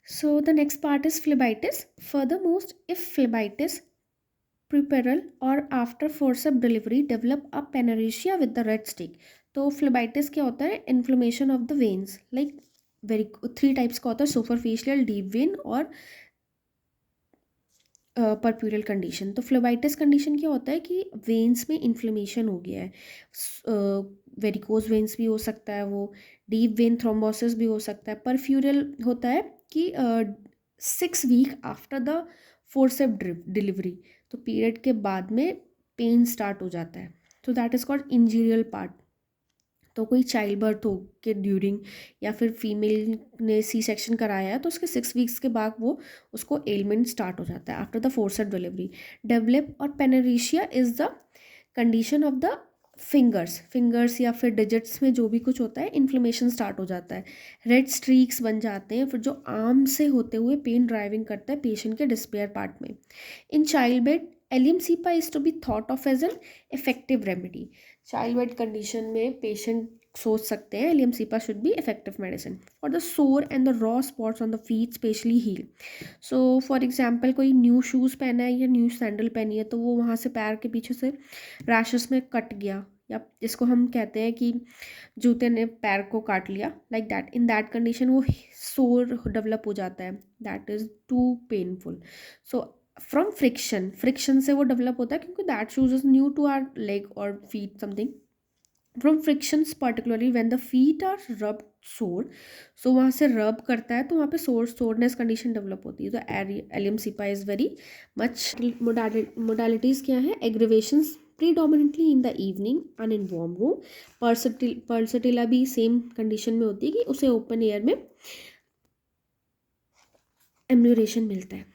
So the next part is phlebitis. Furthermost, if phlebitis puerperal or after forceps delivery develop a panorrhea with the red streak, तो phlebitis क्या होता है? Inflammation of the veins, like very three types का होता है, superficial, deep vein और puerperal condition. तो फ्लोबाइटिस condition क्या होता है कि वेन्स में इन्फ्लेमेशन हो गया है, वेरिकोज वेन्स भी हो सकता है, वो डीप वेन थ्रोम्बोसिस भी हो सकता है। परफ्यूरल होता है कि 6 week after the forceps delivery, तो पीरियड के बाद में पेन स्टार्ट हो जाता है, तो दैट इज़ कॉल्ड इंजीरियल पार्ट। तो कोई चाइल्ड बर्थ हो के ड्यूरिंग या फिर फीमेल ने सी सेक्शन कराया है तो उसके 6 वीक्स के बाद वो उसको एलिमेंट स्टार्ट हो जाता है after the forceps delivery develop. और panaritium is the condition of the fingers या फिर डिजिट्स में जो भी कुछ होता है, इन्फ्लेमेशन स्टार्ट हो जाता है, रेड स्ट्रीक्स बन जाते हैं, फिर जो आर्म से होते हुए पेन ड्राइविंग करता है पेशेंट के डिस्पेयर पार्ट में। In child bed allium cepa is to be thought of as an effective remedy. Child bed condition में पेशेंट सोच सकते हैं allium cepa should be effective medicine for the sore and the raw spots on the feet specially heel. So for example कोई new shoes पहना है या new sandal पहनी है, तो वो वहाँ से पैर के पीछे से रैशेस में कट गया, या जिसको हम कहते हैं कि जूते ने पैर को काट लिया, like that, in that condition वो सोर डेवलप हो जाता है, that is too painful. So from friction से वो डेवलप होता है क्योंकि that shoes is new to our leg और feet something. From frictions particularly when the feet are rub sore, सो वहाँ से रब करता है तो वहाँ पे सोरनेस कंडीशन डेवलप होती है। तो allium cepa is very much. Modalities क्या है? Aggravations predominantly in the evening and in warm room. Pulsatilla भी सेम कंडीशन में होती है कि उसे ओपन एयर में एम्यूरेशन मिलता है।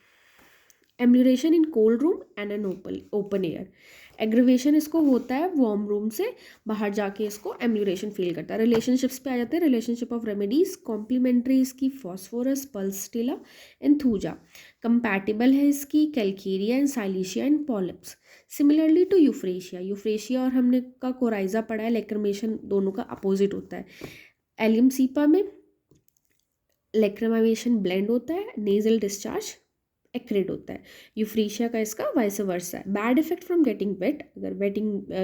Amelioration in cold room and an open air. Aggravation इसको होता है वार्म रूम से बाहर जाके इसको एम्यूरेशन फील करता है। रिलेशनशिप्स पे आ जाते हैं। रिलेशनशिप ऑफ रेमेडीज कॉम्प्लीमेंट्री इसकी phosphorus, pulsatilla and thuja. Compatible है इसकी calcarea and silicea and polyps. Similarly to euphrasia और हमने का कोराइजा पढ़ा है, लेक्रमेशन दोनों का अपोजिट होता है। एलियम सीपा में लेक्रमाइजेशन ब्लेंड होता है, नेजल डिस्चार्ज एक्रेड होता है। यूफ्रेशिया का इसका वाइस वर्सा है। Bad effect from getting wet, अगर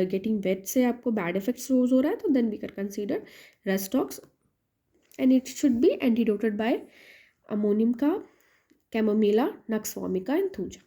गेटिंग वेट से आपको बैड इफेक्ट रोज हो रहा है तो then we can consider rhus tox and it should be antidoted by ammonium का, chamomilla, nux vomica and thuja.